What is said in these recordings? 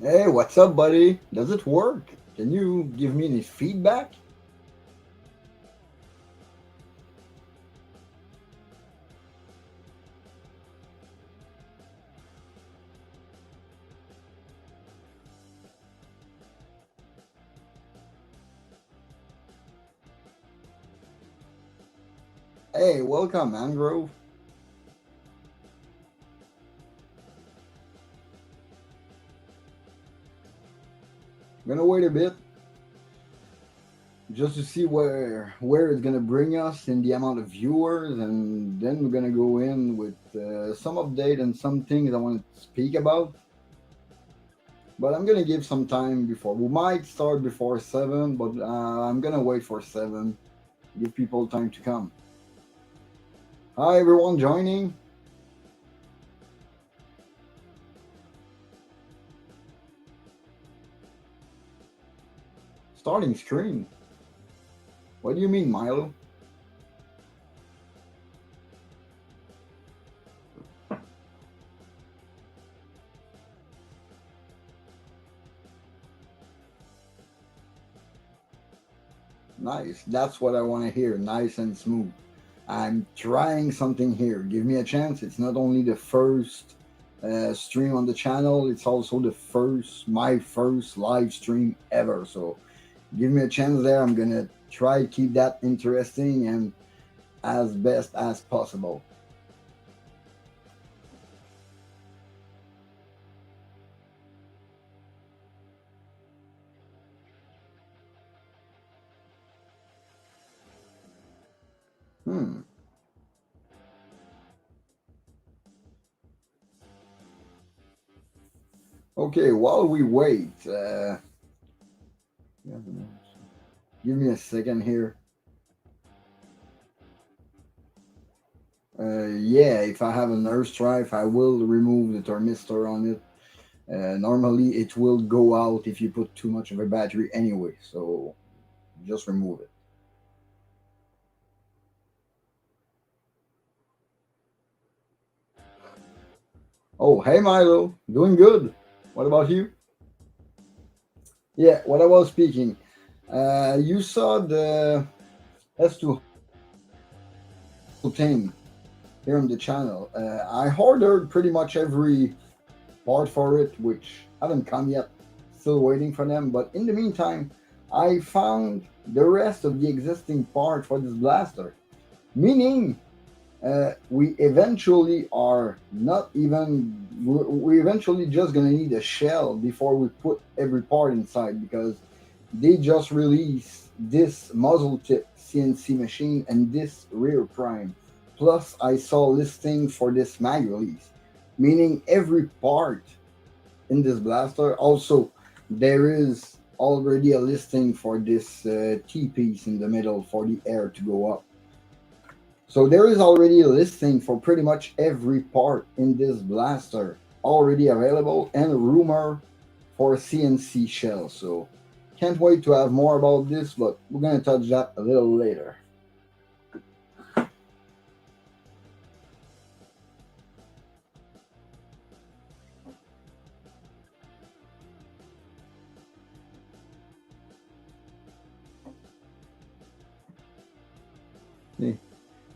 Hey, what's up, buddy? Does it work? Can you give me any feedback? Hey, welcome, Mangrove. I'm gonna wait a bit just to see where it's gonna bring us in the amount of viewers, and then we're gonna go in with some update and some things I want to speak about. But I'm gonna give some time before. We might start before 7, but I'm gonna wait for 7. Give people time to come. Hi, everyone joining. Starting screen. What do you mean, Milo? Nice. That's what I want to hear. Nice and smooth. I'm trying something here. Give me a chance. It's not only the first stream on the channel, it's also my first live stream ever. So give me a chance there. I'm going to try to keep that interesting and as best as possible. Hmm. Okay, while we wait, give me a second here. Yeah, if I have a nurse drive, I will remove the thermistor on it. Normally, it will go out if you put too much of a battery anyway, so just remove it. Oh, hey Milo, doing good. What about you? Yeah, what I was speaking. You saw the S2 thing here on the channel. I ordered pretty much every part for it, which haven't come yet. Still waiting for them. But in the meantime, I found the rest of the existing part for this blaster. Meaning, we eventually are not even. We eventually just gonna need a shell before we put every part inside because they just released this muzzle tip CNC machine and this rear prime. Plus, I saw listing for this mag release, meaning every part in this blaster. Also, there is already a listing for this T piece in the middle for the air to go up. So there is already a listing for pretty much every part in this blaster already available and a rumor for CNC shell. So can't wait to have more about this, but we're gonna touch that a little later.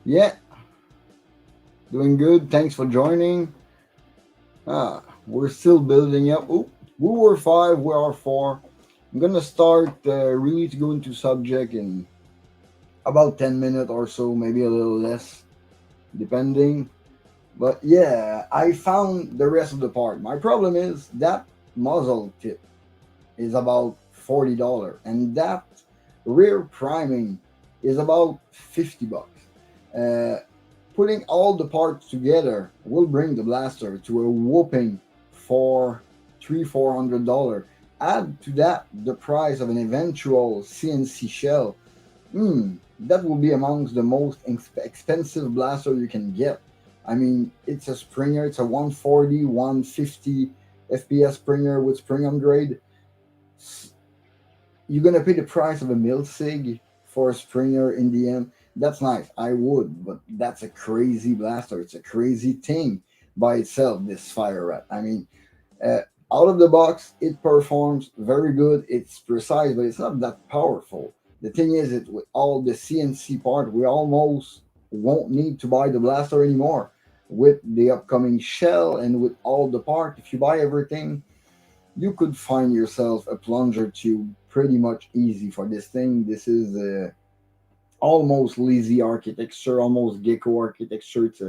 Yeah, doing good. Thanks for joining. We're still building up. Ooh, we were five, we are four. I'm gonna start really to go into subject in about 10 minutes or so, maybe a little less, depending. But yeah, I found the rest of the part. My problem is that muzzle tip is about $40, and that rear priming is about $50. Uh, Putting all the parts together will bring the blaster to a whooping for $300-400. Add to that the price of an eventual CNC shell. That will be amongst the most expensive blaster you can get. I mean, it's a Springer, it's a 140, 150 FPS Springer with spring upgrade. You're gonna pay the price of a Milsig for a Springer in the end. That's nice. I would, but that's a crazy blaster. It's a crazy thing by itself. This fire rat. I mean, uh, Out of the box, it performs very good. It's precise, but it's not that powerful. The thing is, it with all the CNC part, we almost won't need to buy the blaster anymore. With the upcoming shell and with all the part, if you buy everything, you could find yourself a plunger tube pretty much easy for this thing. This is almost lazy architecture, almost gecko architecture. It's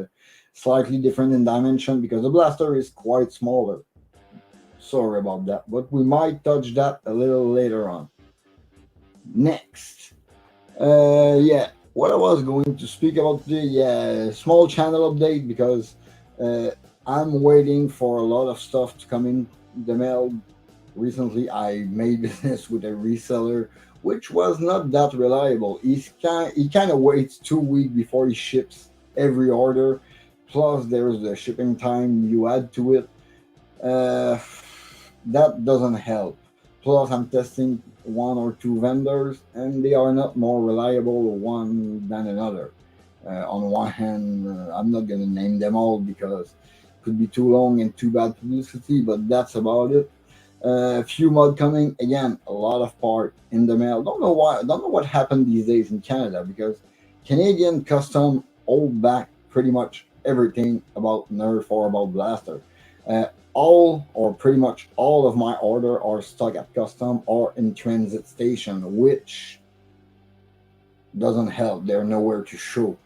slightly different in dimension because the blaster is quite smaller. Sorry about that, but we might touch that a little later on. Next, yeah, what I was going to speak about today, yeah, small channel update because uh, I'm waiting for a lot of stuff to come in the mail. Recently, I made business with a reseller, which was not that reliable. He kind of waits 2 weeks before he ships every order. Plus, there's the shipping time you add to it. Uh, that doesn't help. Plus, I'm testing one or two vendors, and they are not more reliable one than another. On one hand, I'm not gonna name them all because it could be too long and too bad publicity, but that's about it. A few mod coming again, a lot of part in the mail. Don't know why. Don't know what happened these days in Canada because Canadian custom hold back pretty much everything about Nerf or about Blaster. All or pretty much all of my order are stuck at custom or in transit station, which doesn't help. They're nowhere to show.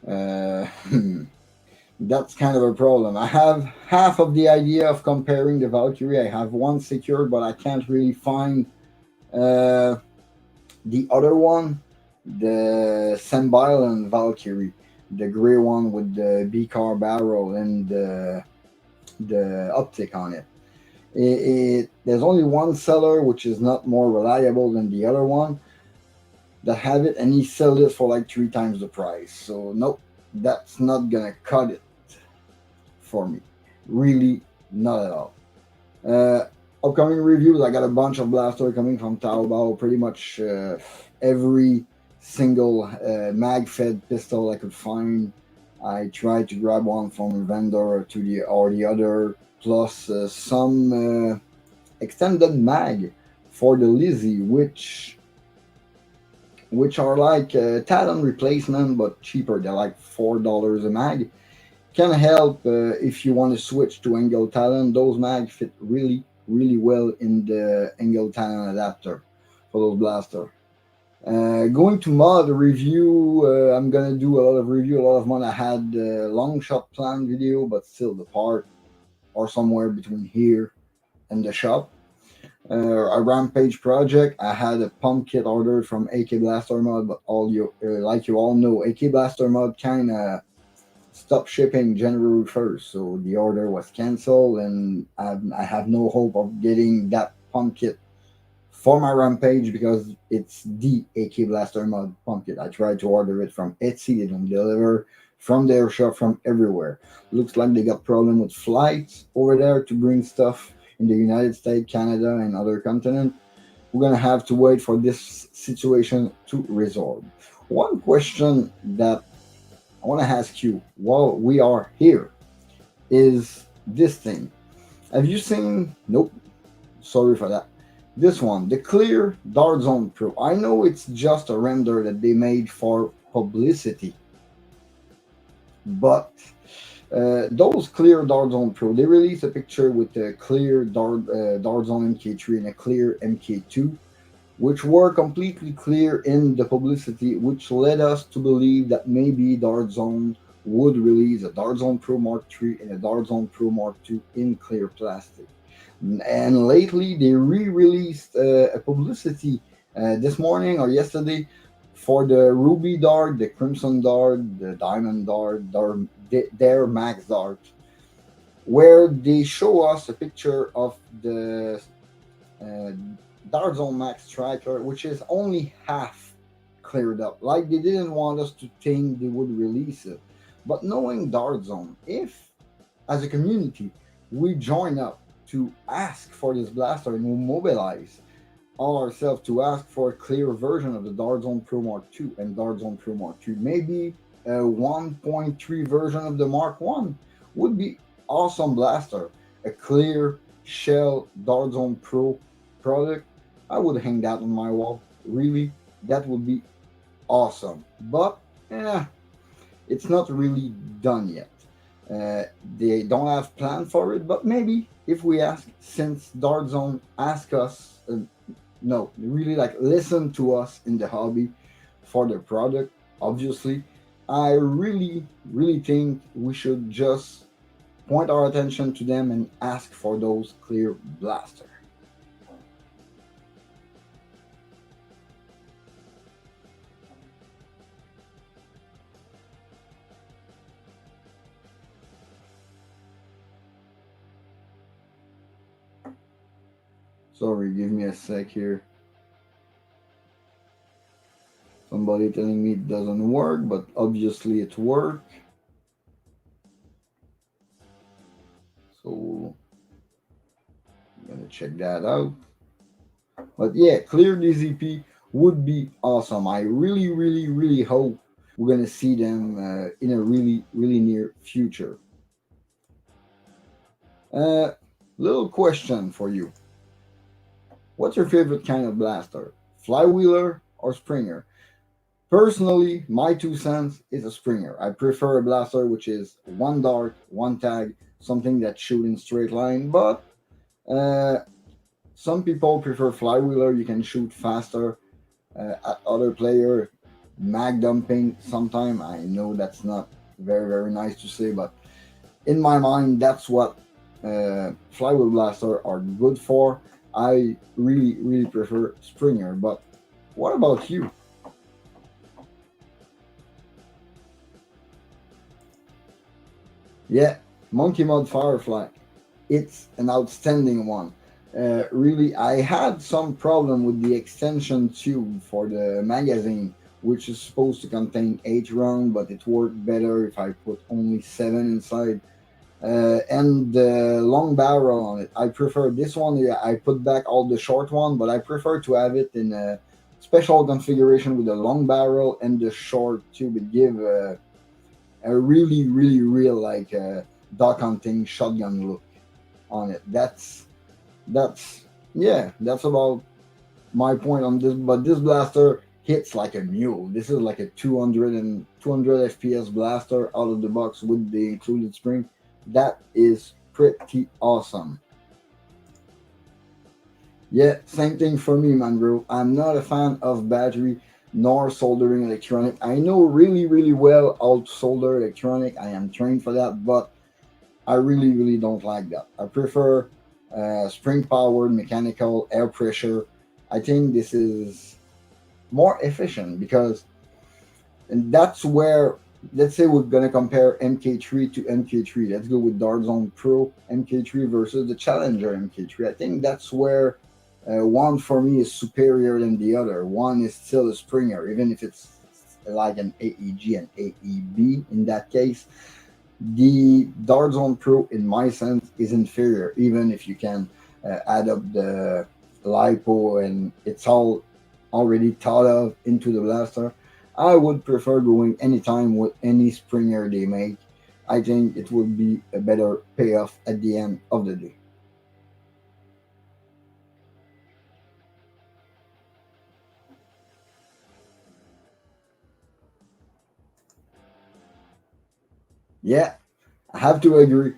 Uh, that's kind of a problem. I have half of the idea of comparing the Valkyrie. I have one secured, but I can't really find uh, the other one, the Sembilan Valkyrie, the gray one with the B car barrel and the optic on it. There's only one seller which is not more reliable than the other one that have it, and he sold it for like 3 times the price. So nope, that's not gonna cut it for me. Really, not at all. Uh, Upcoming reviews, I got a bunch of blaster coming from Taobao. Pretty much every single mag-fed pistol I could find. I tried to grab one from a vendor to the or the other, plus some extended mag for the Lizzie, which are like Talon replacement but cheaper. They're like $4 a mag. Can help if you want to switch to Angle Talon. Those mags fit really well in the Angle Talon adapter for those blaster. Going to mod review, I'm gonna do a lot of review, a lot of mod. I had long shot plan video, but still the part or somewhere between here and the shop. A Rampage project. I had a pump kit ordered from AK Blaster Mod, but all you like you all know, AK Blaster Mod kind of stopped shipping January 1st, so the order was canceled, and I have no hope of getting that pump kit for my Rampage because it's the AK Blaster Mod pump kit. I tried to order it from Etsy, they don't deliver. From their shop, from everywhere. Looks like they got problem with flights over there to bring stuff in the United States, Canada, and other continents. We're gonna have to wait for this situation to resolve. One question that I want to ask you while we are here is this thing. Have you seen? Nope. Sorry for that. This one, the Clear Dart Zone Pro. I know it's just a render that they made for publicity, but those Clear Dart Zone Pro, they released a picture with the Clear Dart Zone MK3 and a Clear MK2, which were completely clear in the publicity, which led us to believe that maybe Dart Zone would release a Dart Zone Pro Mark III and a Dart Zone Pro Mark II in clear plastic. And lately, they re-released a publicity this morning or yesterday for the Ruby Dart, the Crimson Dart, the Diamond Dart, their Max Dart, where they show us a picture of the uh, Dart Zone Max Tracker, which is only half cleared up. Like they didn't want us to think they would release it. But knowing Dart Zone, if as a community we join up to ask for this blaster and we mobilize all ourselves to ask for a clear version of the Dart Zone Pro Mark II and Dart Zone Pro Mark II, maybe a 1.3 version of the Mark 1 would be awesome blaster. A clear shell Dart Zone Pro product, I would hang that on my wall. Really, that would be awesome. But yeah, it's not really done yet. They don't have plan for it, but maybe if we ask, since Dart Zone ask us, no, really like listen to us in the hobby for the product. Obviously, I really think we should just point our attention to them and ask for those clear blaster. Sorry, give me a sec here. Somebody telling me it doesn't work, but obviously it works. So I'm gonna check that out. But yeah, clear DZP would be awesome. I really hope we're gonna see them in a really near future. Uh, Little question for you: what's your favorite kind of blaster? Flywheeler or Springer? Personally, my 2 cents is a Springer. I prefer a blaster which is one dart, one tag, something that shoot in straight line. But uh, some people prefer flywheeler. You can shoot faster at other player. Mag dumping. Sometime I know that's not very nice to say, but in my mind, that's what flywheel blaster are good for. I really prefer Springer. But what about you? Yeah, Monkey Mod Firefly. It's an outstanding one. Really, I had some problem with the extension tube for the magazine, which is supposed to contain 8 rounds, but it worked better if I put only 7 inside. And the long barrel on it. I prefer this one. Yeah, I put back all the short one, but I prefer to have it in a special configuration with a long barrel and the short tube. It give a really real like duck hunting shotgun look on it. That's yeah, that's about my point on this. But this blaster hits like a mule. This is like a 200 FPS blaster out of the box with the included spring. That is pretty awesome. Yeah, same thing for me, man, bro. I'm not a fan of battery nor soldering electronic. I know really well how to solder electronic. I am trained for that, but I really don't like that. I prefer spring powered mechanical air pressure. I think this is more efficient because, and that's where, let's say we're gonna compare MK3 to MK3. Let's go with Dart Zone Pro MK3 versus the Challenger MK3. I think that's where one for me is superior than the other. One is still a Springer, even if it's like an AEG and AEB in that case. The Dart Zone Pro, in my sense, is inferior, even if you can add up the lipo and it's all already thought of into the blaster. I would prefer going anytime with any Springer they make. I think it would be a better payoff at the end of the day. Yeah, I have to agree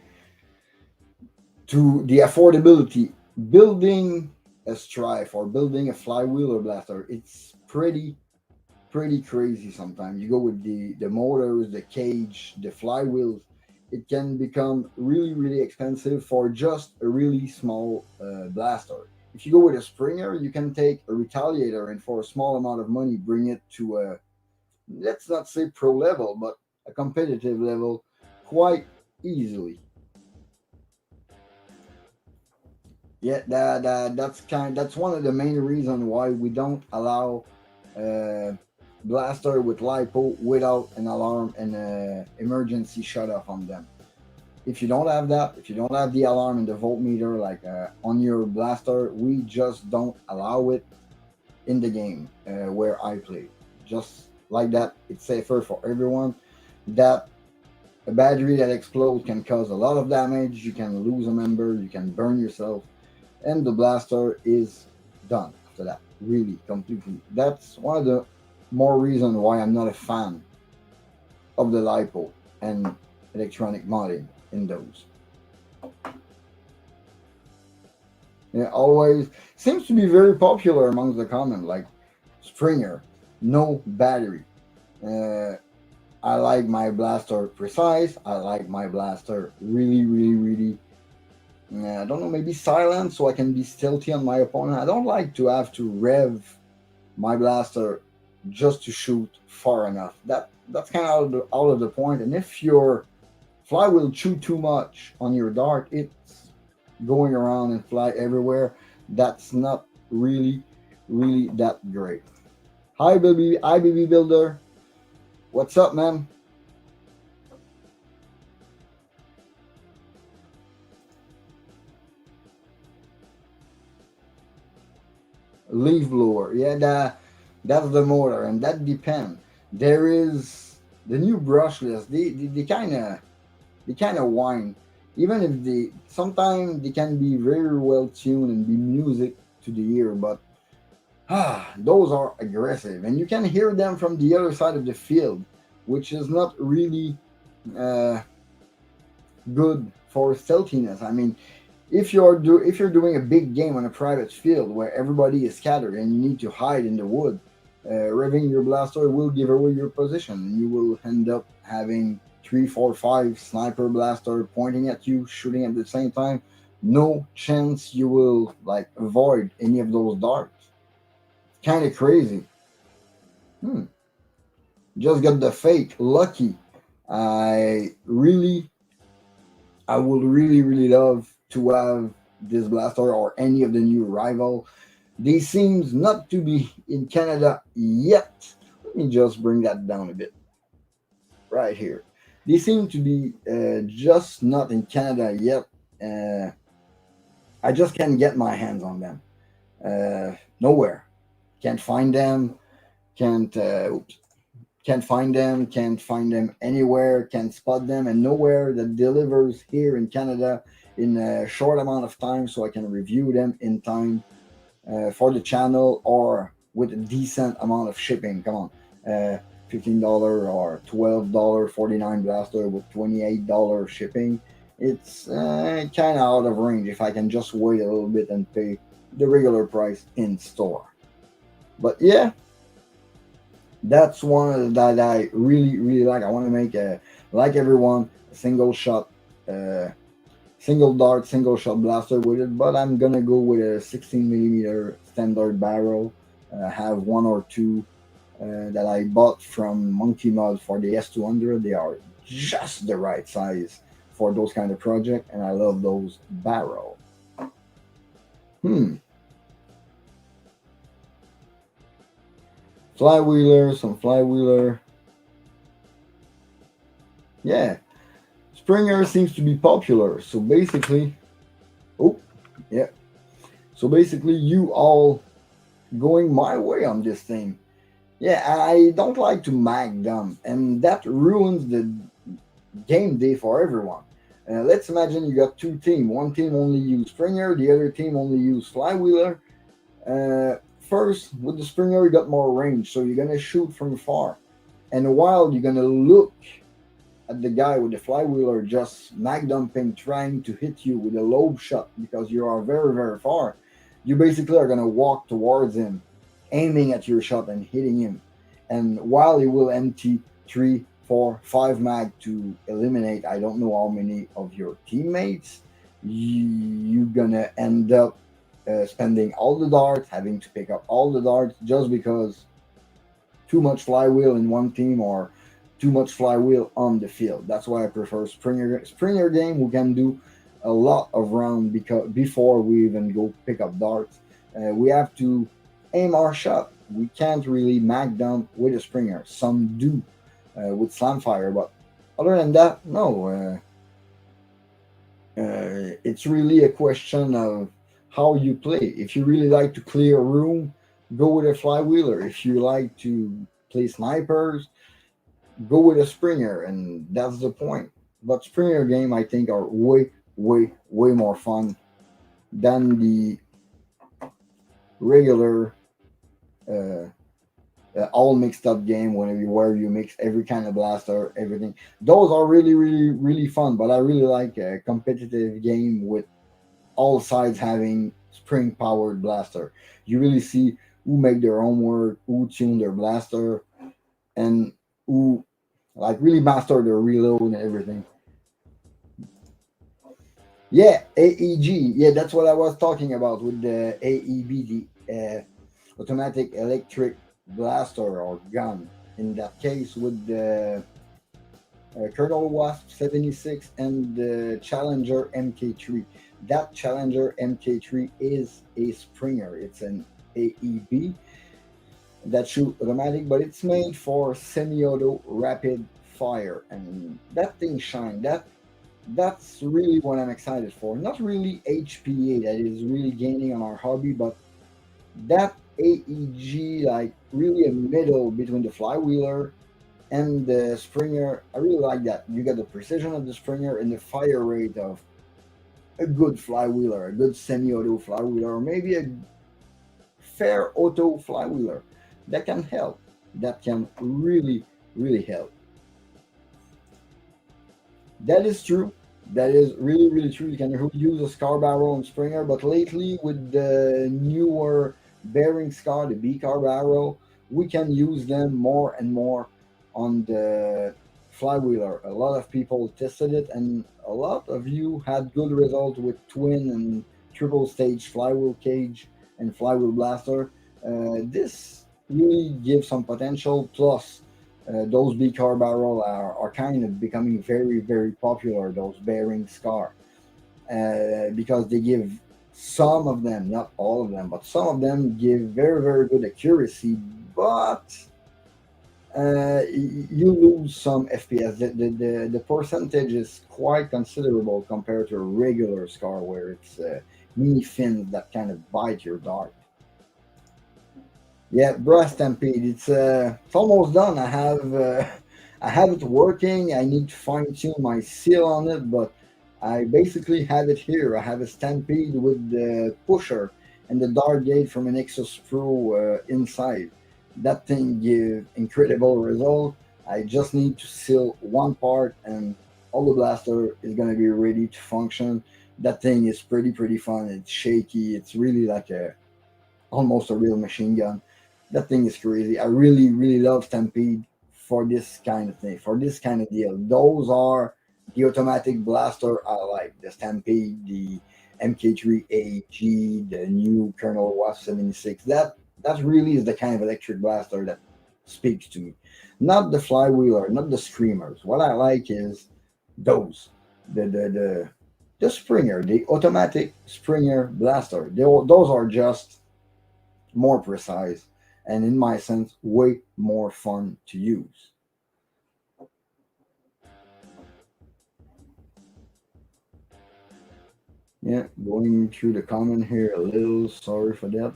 to the affordability. Building a Strife or building a flywheel or blaster, it's pretty crazy sometimes. You go with the motors, the cage, the flywheels. It can become really expensive for just a really small blaster. If you go with a Springer, you can take a Retaliator and for a small amount of money bring it to a, let's not say pro level, but a competitive level quite easily. Yeah, that's one of the main reasons why we don't allow uh, blaster with lipo without an alarm and emergency shut off on them. If you don't have that, if you don't have the alarm and the voltmeter like on your blaster, we just don't allow it in the game where I play. Just like that, it's safer for everyone. That A battery that explodes can cause a lot of damage. You can lose a member. You can burn yourself, and the blaster is done after that. Really, completely. That's one of the more reasons why I'm not a fan of the LiPo and electronic modding in those. Yeah, always seems to be very popular amongst the common, like Springer, no battery. Uh, I like my blaster precise. I like my blaster really, really, really. I don't know, maybe silent, so I can be stealthy on my opponent. I don't like to have to rev my blaster just to shoot far enough. That's kind of out of the point. And if your flywheel chew too much on your dart, it's going around and fly everywhere. That's not really, really that great. Hi, baby, IBB Builder. What's up, man? Leaf blower. Yeah, that's the motor, and that depends. There is the new brushless. They kind of whine. Even if they sometimes they can be very well tuned and be music to the ear, but those are aggressive, and you can hear them from the other side of the field, which is not really uh, good for stealthiness. I mean, if you're doing a big game on a private field where everybody is scattered and you need to hide in the wood, revving your blaster will give away your position, and you will end up having three, four, five sniper blaster pointing at you, shooting at the same time. No chance you will like avoid any of those darts. Kind of crazy. Hmm. Just got the fake lucky. I really I would really, really love to have this blaster or any of the new rival. They seems not to be in Canada yet. Let me just bring that down a bit right here. They seem to be just not in Canada yet. Uh, I just can't get my hands on them. Nowhere. Can't find them. Can't. Can't find them. Can't find them anywhere. Can't spot them, and nowhere that delivers here in Canada in a short amount of time, so I can review them in time for the channel or with a decent amount of shipping. Come on, $15 or $12.49 blaster with $28 shipping. It's kind of out of range if I can just wait a little bit and pay the regular price in store. But yeah, that's one that I really, really like. I want to make a like everyone a single shot. Single dart, single shot blaster with it, but I'm gonna go with a 16 millimeter standard barrel. Have one or two that I bought from Monkey Mod for the S200. They are just the right size for those kind of project, and I love those barrel. Hmm, flywheeler, some flywheeler. Yeah, Springer seems to be popular. So basically, oh yeah. So basically, you all going my way on this thing. Yeah, I don't like to mag them, and that ruins the game day for everyone. Let's imagine you got two teams. One team only use Springer, the other team only use Flywheeler. First, with the Springer, you got more range, so you're gonna shoot from far. And while you're gonna look at the guy with the Flywheeler just mag dumping, trying to hit you with a lobe shot because you are very, very far, you basically are gonna walk towards him, aiming at your shot and hitting him. And while he will empty three, four, five mag to eliminate, I don't know how many of your teammates, you're gonna end up spending all the darts, having to pick up all the darts just because too much flywheel in one team or too much flywheel on the field. That's why I prefer Springer game. We can do a lot of round because before we even go pick up darts, we have to aim our shot. We can't really mag down with a Springer. Some do with Slamfire, but other than that, no. It's really a question of how you play. If you really like to clear a room, go with a flywheeler. If you like to play snipers, go with a Springer, and that's the point. But Springer game, I think, are way, way, way more fun than the regular uh, all mixed up game where you mix every kind of blaster, everything. Those are really, really, really fun. But I really like a competitive game with all sides having spring powered blaster. You really see who make their homework, who tune their blaster, and who like really master their reload and everything. Yeah, AEG. Yeah, that's what I was talking about with the AEB, the automatic electric blaster or gun. In that case, with the Colonel Wasp 76 and the Challenger MK3. That Challenger MK3 is a Springer. It's an AEB that shoot automatic, but it's made for semi-auto rapid fire, and that thing shine. That's really what I'm excited for. Not really HPA that is really gaining on our hobby, but that AEG, like really a middle between the flywheeler and the Springer. I really like that. You get the precision of the Springer and the fire rate of a good flywheeler, a good semi-auto flywheeler, or maybe a fair auto flywheeler. That can help. That can really, really help. That is true. That is really, really true. You can use a scar barrel and Springer, but lately with the newer bearing scar, the B car barrel, we can use them more and more on the flywheeler. A lot of people tested it, and a lot of you had good results with twin and triple stage flywheel cage and flywheel blaster. This really gives some potential. Plus, those B car barrel are kind of becoming very, very popular, those bearing scar, because they give some of them, not all of them, but some of them give very, very good accuracy, but you lose some FPS. The percentage is quite considerable compared to a regular scar where it's mini fins that kind of bite your dart. Yeah, Brass Stampede. It's almost done. I have it working. I need to fine tune my seal on it, but I basically have it here. I have a Stampede with the pusher and the dart gate from an Exos Pro inside. That thing gives incredible result. I just need to seal one part, and all the blaster is gonna be ready to function. That thing is pretty fun. It's shaky. It's really like a almost a real machine gun. That thing is crazy. I really, really love Stampede for this kind of thing, for this kind of deal. Those are the automatic blaster I like. The Stampede, the MK3 AG, the new Colonel Wasp 76. That really is the kind of electric blaster that speaks to me. Not the flywheeler, not the screamers. What I like is those. The Springer, the automatic Springer blaster. Those are just more precise, and in my sense, way more fun to use. Yeah, going through the comment here a little, sorry for that.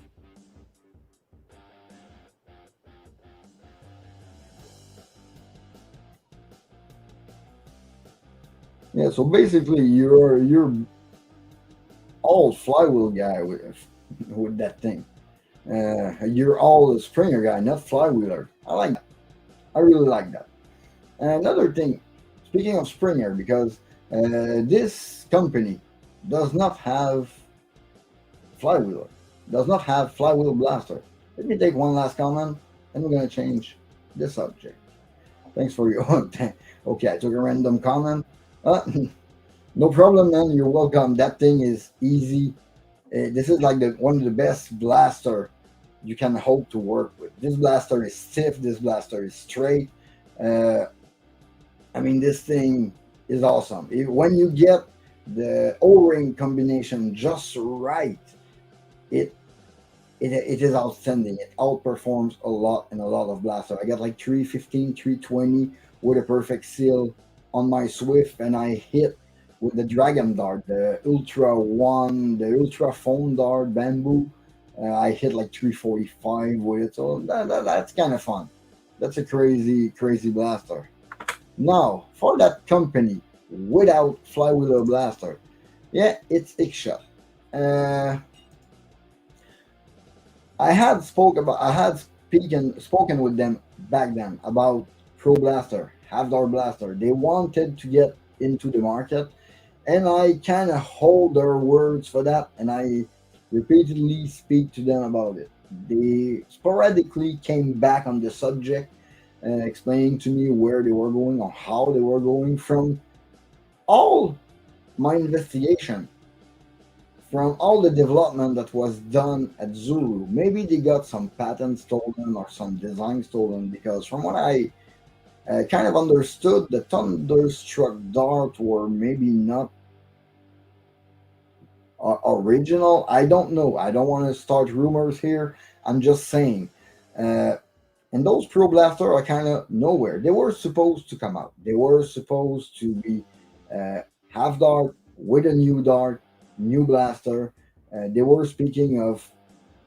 Yeah, so basically you're all flywheel guy with that thing. You're all a Springer guy, not flywheeler. I like that. I really like that. And another thing, speaking of Springer, because this company does not have flywheeler, does not have flywheel blaster. Let me take one last comment, and we're gonna change the subject. Thanks for your okay. I took a random comment. Uh, no problem, man. You're welcome. That thing is easy. This is like the one of the best blaster you can hope to work with. This blaster is stiff. This blaster is straight. Uh, I mean, this thing is awesome. When you get the O-ring combination just right, it it is outstanding. It outperforms a lot in a lot of blaster. I got like 315, 320 with a perfect seal on my Swift, and I hit with the Dragon Dart, the Ultra One, the Ultra Phone Dart Bamboo. I hit like 345 with it, so that's kind of fun. That's a crazy, crazy blaster. Now, for that company without flywheel blaster, yeah, it's Ixchel. Uh, I had spoken with them back then about Pro Blaster, Half Dark Blaster. They wanted to get into the market, and I kind of hold their words for that, and I repeatedly speak to them about it. They sporadically came back on the subject, explaining to me where they were going or how they were going from all my investigation, from all the development that was done at Zuru. Maybe they got some patents stolen or some design stolen, because from what I kind of understood, the Thunderstruck Dart were maybe not original. I don't know. I don't want to start rumors here. I'm just saying. Uh, and those Pro Blaster are kind of nowhere. They were supposed to come out. They were supposed to be uh, half dart with a new dart, new blaster. They were speaking of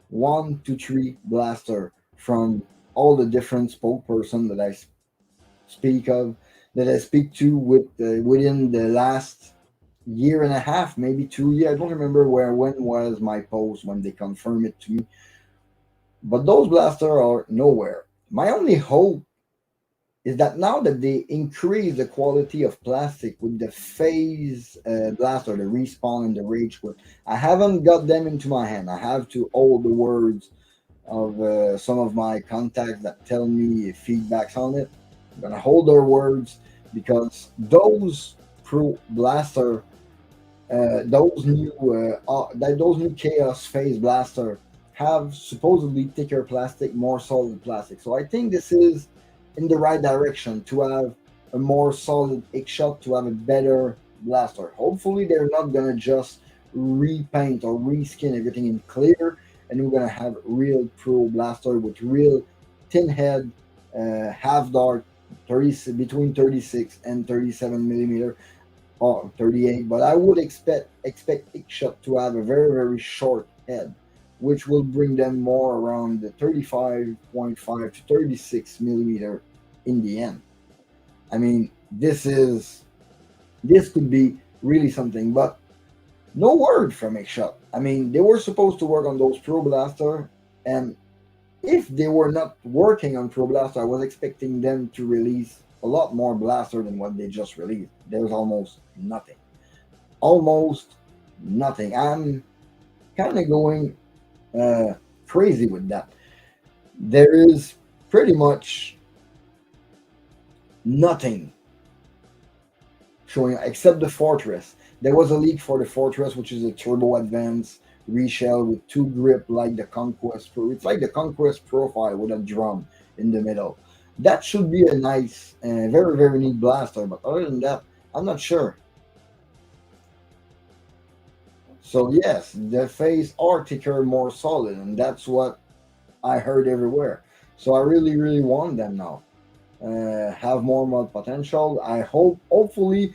1 to 3 blaster from all the different spokesperson that speak of, that I speak to within the last year and a half, maybe 2 years. I don't remember when was my post when they confirmed it to me. But those blasters are nowhere. My only hope is that now that they increase the quality of plastic with the phase blaster, the respawn and the rage quit, I haven't got them into my hand. I have to hold the words of some of my contacts that tell me feedbacks on it. I'm gonna hold their words, because those pro blaster, those new chaos phase blaster have supposedly thicker plastic, more solid plastic. So I think this is in the right direction to have a more solid X shot, to have a better blaster. Hopefully they're not gonna just repaint or reskin everything in clear, and we're gonna have real pro blaster with real thin head, half dart, 30 between 36 and 37 millimeter, or 38, but I would expect Ickshot to have a very short head, which will bring them more around the 35.5 to 36 millimeter in the end. I mean, this could be really something, but no word from Ickshot. I mean, they were supposed to work on those Pro Blaster, and if they were not working on Pro Blaster, I was expecting them to release a lot more blaster than what they just released. There's almost nothing. Almost nothing. I'm kind of going uh, crazy with that. There is pretty much nothing showing except the Fortress. There was a leak for the Fortress, which is a turbo advance reshell with 2 grip like the Conquest Pro. It's like the Conquest profile with a drum in the middle. That should be a nice, very neat blaster. But other than that, I'm not sure. So yes, the face are thicker, more solid, and that's what I heard everywhere. So I really want them now. Have more mod potential. I hopefully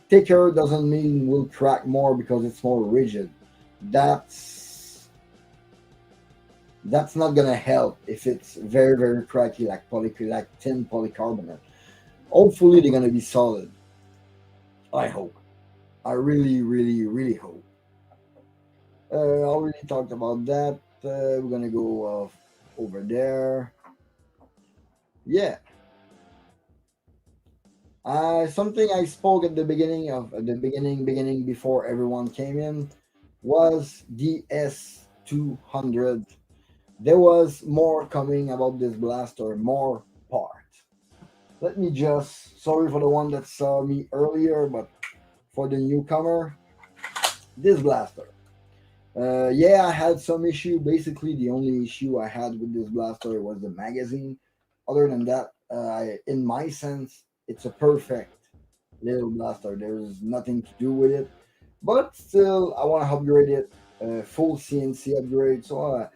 thicker doesn't mean will crack more because it's more rigid. That's that's not gonna help if it's very cracky like like tin polycarbonate. Hopefully they're gonna be solid. I hope. I really hope. Already talked about that. We're gonna go over there. Yeah, something I spoke at the beginning of the beginning before everyone came in was the S200. There was more coming about this blaster, more parts. Let me just sorry for the one that saw me earlier, but for the newcomer, this blaster. Yeah, I had some issue. Basically, the only issue I had with this blaster was the magazine. Other than that, in my sense, it's a perfect little blaster. There's nothing to do with it, but still, I want to upgrade it. Full CNC upgrade. So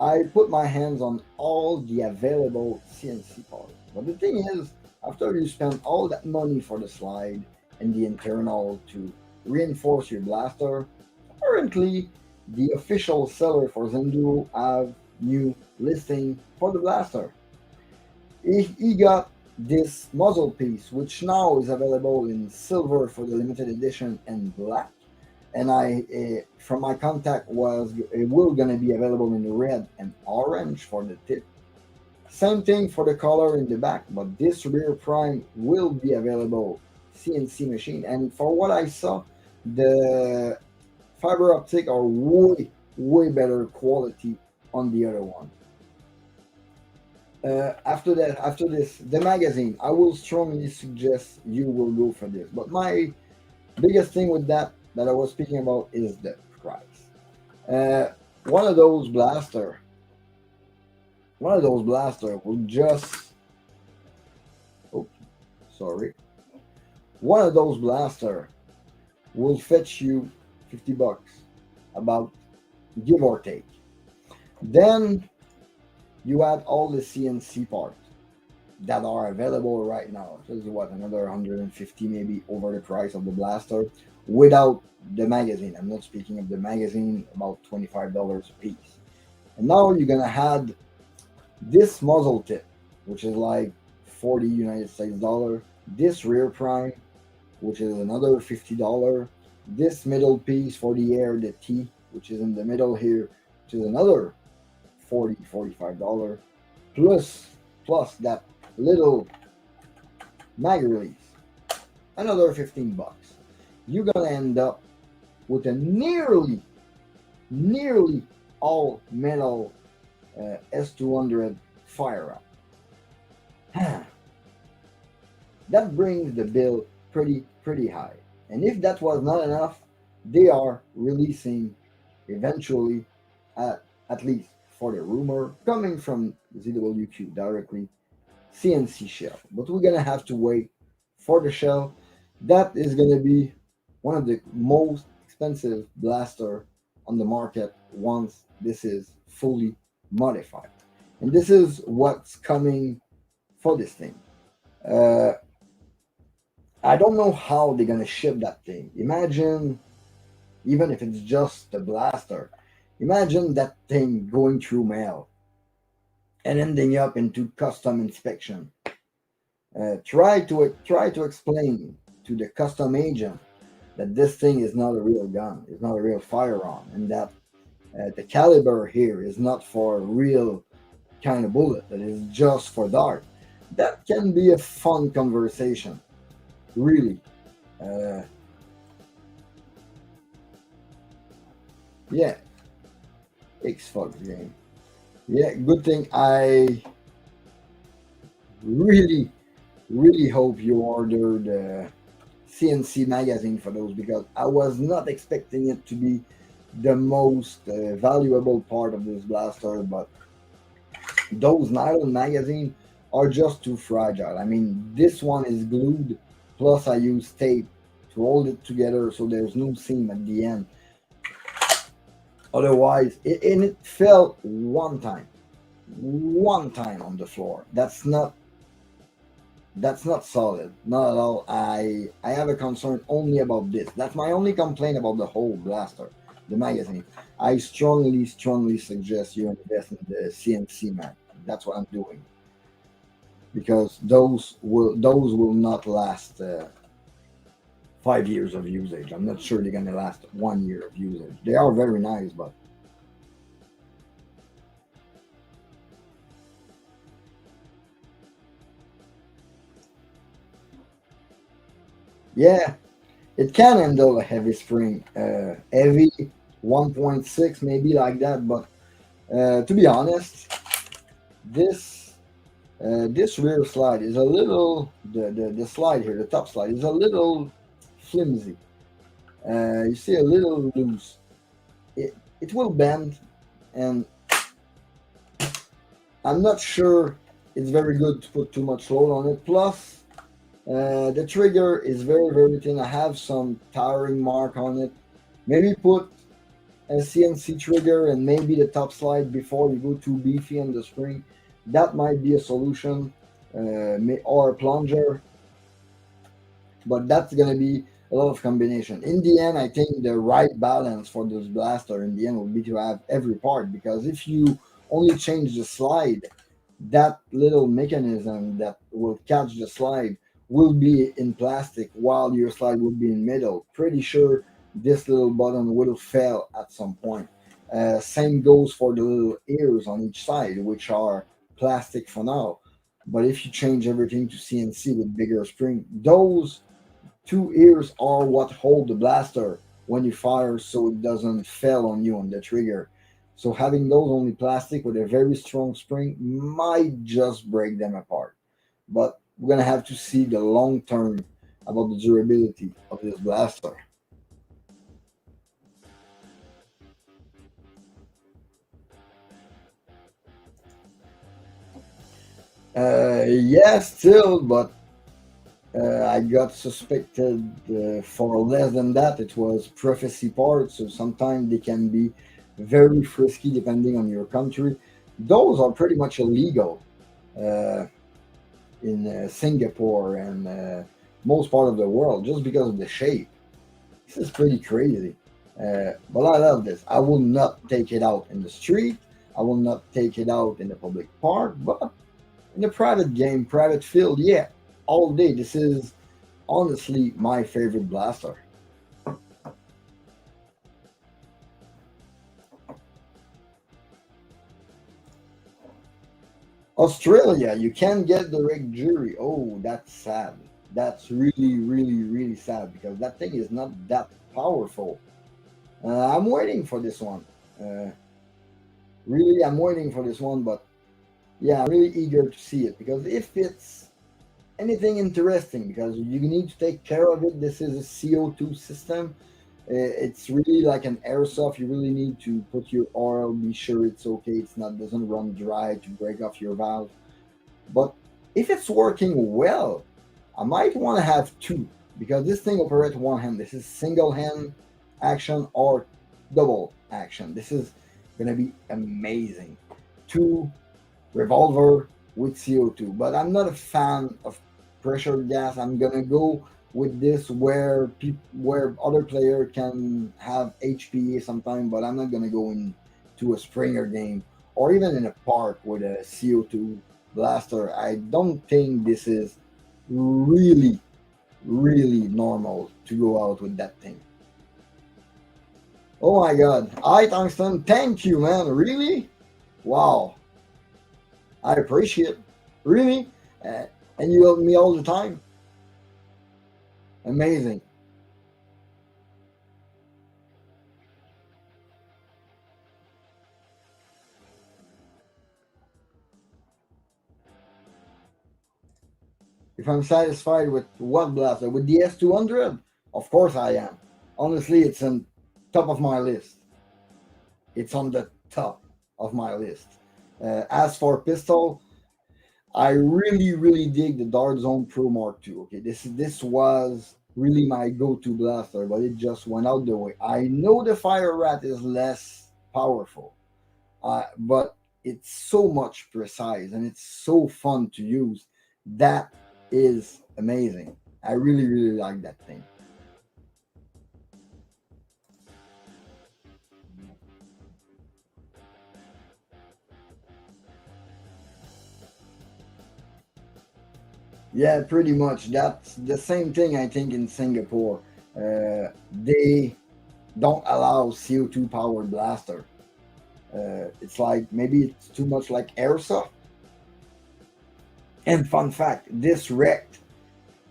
I put my hands on all the available CNC parts. But the thing is, after you spend all that money for the slide and the internal to reinforce your blaster, currently the official seller for Zenduro have new listing for the blaster. He got this muzzle piece, which now is available in silver for the limited edition and black. And from my contact, was it will gonna be available in red and orange for the tip. Same thing for the color in the back, but this rear prime will be available CNC machine. And for what I saw, the fiber optic are way better quality on the other one. After this, the magazine, I will strongly suggest you will go for this. But my biggest thing with that I was speaking about is the price. Uh, one of those blaster, one of those blaster will just, oh, sorry, one of those blaster will fetch you $50, about give or take. Then you add all the CNC parts that are available right now. So this is what, another 150 maybe over the price of the blaster without the magazine. I'm not speaking of the magazine, about $25 a piece. And now you're gonna add this muzzle tip, which is like 40 United States dollar, this rear prime, which is another $50, this middle piece for the air, the T, which is in the middle here, which is another 40 $45, plus that little mag release, another $15. You're gonna end up with a nearly all metal S200 firearm. That brings the bill pretty high. And if that was not enough, they are releasing eventually, at least for the rumor coming from ZWQ directly, CNC shell. But we're gonna have to wait for the shell. That is gonna be one of the most expensive blaster on the market once this is fully modified. And this is what's coming for this thing. Uh, I don't know how they're gonna ship that thing. Imagine, even if it's just a blaster, imagine that thing going through mail and ending up into custom inspection. Try to explain to the custom agent that this thing is not a real gun, it's not a real firearm, and that the caliber here is not for a real kind of bullet, that is just for dart. That can be a fun conversation, really. Uh, yeah, Xbox game. Yeah, good thing. I really, really hope you ordered CNC magazine for those, because I was not expecting it to be the most valuable part of this blaster, but those nylon magazine are just too fragile. I mean, this one is glued, plus I use tape to hold it together so there's no seam at the end. Otherwise, and it fell one time on the floor. That's not solid, not at all. I have a concern only about this. That's my only complaint about the whole blaster, the magazine. I strongly suggest you invest in the CNC mag. That's what I'm doing, because those will not last 5 years of usage. I'm not sure they're gonna last 1 year of usage. They are very nice, but yeah, it can handle a heavy spring, heavy 1.6 maybe like that. But to be honest, this rear slide is a little, the slide here, the top slide is a little flimsy. You see, a little loose. It will bend, and I'm not sure it's very good to put too much load on it. Plus, the trigger is very thin. I have some tiring mark on it. Maybe put a CNC trigger and maybe the top slide before you go too beefy on the spring. That might be a solution, or a plunger, but that's gonna be a lot of combination. In the end, I think the right balance for this blaster in the end will be to have every part, because if you only change the slide, that little mechanism that will catch the slide will be in plastic while your slide will be in metal. Pretty sure this little button will fail at some point. Same goes for the little ears on each side, which are plastic for now. But if you change everything to CNC with bigger spring, those two ears are what hold the blaster when you fire so it doesn't fail on you on the trigger. So having those only plastic with a very strong spring might just break them apart. But we're gonna have to see the long term about the durability of this blaster. Yeah, still, but I got suspected for less than that. It was prophecy part, so sometimes they can be very frisky depending on your country. Those are pretty much illegal uh, in Singapore and most part of the world just because of the shape. This is pretty crazy. But I love this. I will not take it out in the street. I will not take it out in the public park, but in a private game, private field, yeah, all day. This is honestly my favorite blaster. Australia, you can't get direct jury. Oh, that's sad. That's really, really, really sad because that thing is not that powerful. I'm waiting for this one. Uh, really, I'm waiting for this one, but yeah, I'm really eager to see it because if it's anything interesting, because you need to take care of it, this is a CO2 system. It's really like an airsoft. You really need to put your oil, be sure it's okay, it's not doesn't run dry to break off your valve. But if it's working well, I might want to have two because this thing operates one hand. This is single hand action or double action. This is gonna be amazing. Two revolver with CO2. But I'm not a fan of pressure gas. I'm gonna go with this where other player can have HPA sometime, but I'm not gonna go into a Springer game or even in a park with a CO2 blaster. I don't think this is really, really normal to go out with that thing. Oh my god. Hi Tungsten, thank you man. Really? Wow. I appreciate it. Really? Uh, and you help me all the time. Amazing. If I'm satisfied with what blaster, with the S200, of course I am. Honestly, it's on top of my list. It's on the top of my list. As for pistol, I really, really dig the Dart Zone Pro Mark II. Okay, this was really my go-to blaster, but it just went out the way. I know the Fire Rat is less powerful, but it's so much precise and it's so fun to use. That is amazing. I really, really like that thing. Yeah, pretty much. That's the same thing I think in Singapore. They don't allow CO2 powered blaster. It's like maybe it's too much like airsoft. And fun fact, this Rect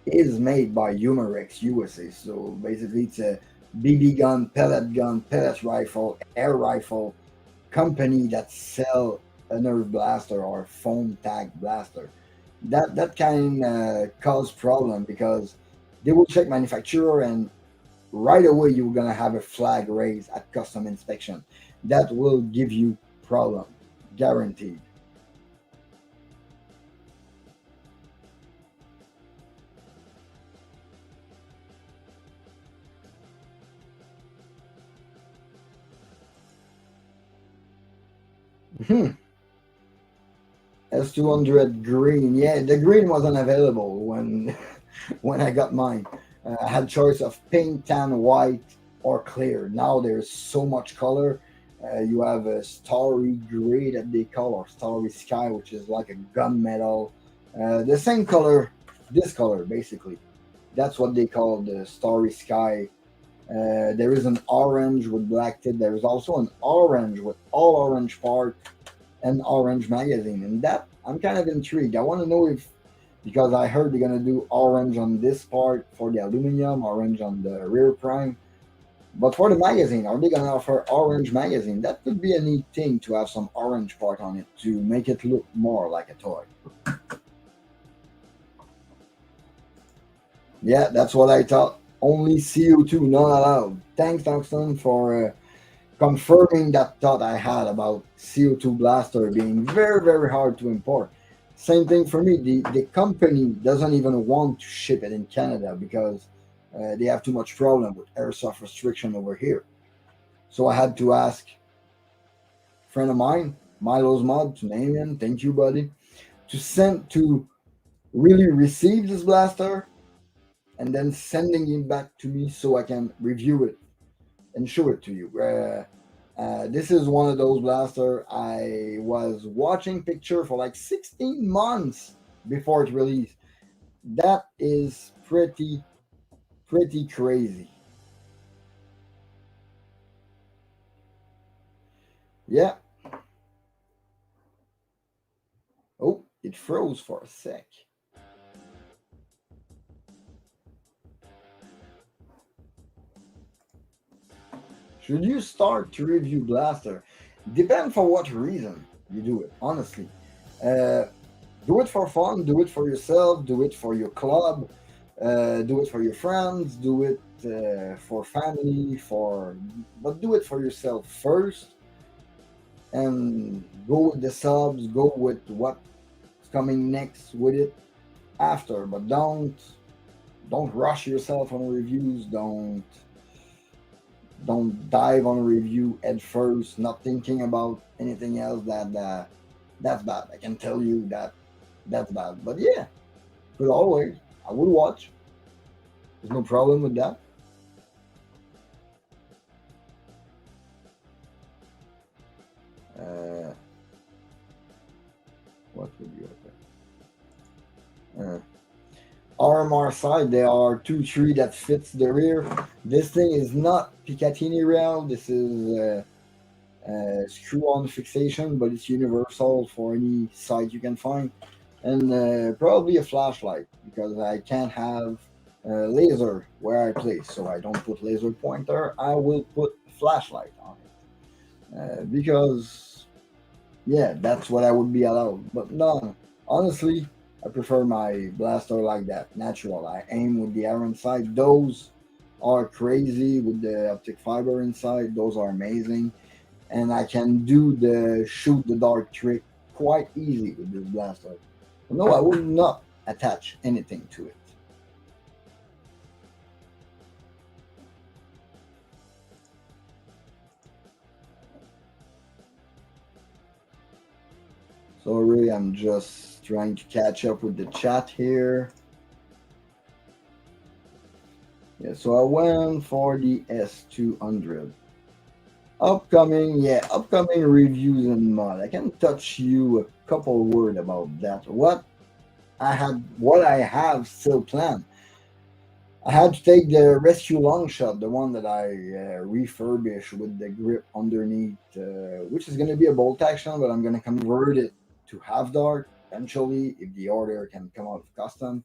is made by Humarex USA. So basically, it's a BB gun, pellet rifle, air rifle company that sell a nerve blaster or foam tag blaster. That can cause problem because they will check manufacturer and right away you're gonna have a flag raised at custom inspection. That will give you problem, guaranteed. S200 green. Yeah, the green wasn't available when when I got mine. I had choice of pink, tan, white, or clear. Now there's so much color. You have a starry gray that they call, or starry sky, which is like a gunmetal. The same color, this color basically. That's what they call the starry sky. There is an orange with black tip. There is also an orange with all orange part and orange magazine. And that I'm kind of intrigued. I want to know if, because I heard they're gonna do orange on this part for the aluminum, orange on the rear prime. But for the magazine, are they gonna offer orange magazine? That could be a neat thing to have some orange part on it to make it look more like a toy. Yeah, that's what I thought. Only CO2, not allowed. Thanks, Tungsten, for confirming that thought I had about CO2 blaster being very, very hard to import. Same thing for me. The company doesn't even want to ship it in Canada because they have too much problem with airsoft restriction over here. So I had to ask a friend of mine, Milo's Mod, to name him. Thank you, buddy. To send to really receive this blaster and then sending it back to me so I can review it and show it to you. This is one of those blaster I was watching picture for like 16 months before it released. That is pretty crazy. Yeah. Oh, it froze for a sec. Should you start to review blaster? Depend for what reason you do it. Honestly, uh, do it for fun. Do it for yourself. Do it for your club. Do it for your friends. Do it for family. But do it for yourself first, and go with the subs. Go with what's coming next with it after. But don't rush yourself on reviews. Don't dive on a review at first, not thinking about anything else. That's bad. I can tell you that that's bad. But yeah, could always. I would watch. There's no problem with that. Uh, what would you have? RMR side, there are two three that fits the rear. This thing is not Picatinny rail. This is screw-on fixation, but it's universal for any site you can find, and probably a flashlight because I can't have laser where I play, so I don't put laser pointer. I will put flashlight on it because yeah, that's what I would be allowed. But no, honestly, I prefer my blaster like that, natural. I aim with the arrow inside. Those are crazy with the optic fiber inside. Those are amazing, and I can do the shoot the dart trick quite easy with this blaster. No, I would not attach anything to it. Sorry, I'm just trying to catch up with the chat here. Yeah, so I went for the S200. Upcoming reviews and mod. I can touch you a couple word about that. What I have still planned. I had to take the rescue long shot, the one that I refurbished with the grip underneath, which is going to be a bolt action, but I'm going to convert it to half dart eventually if the order can come out of custom.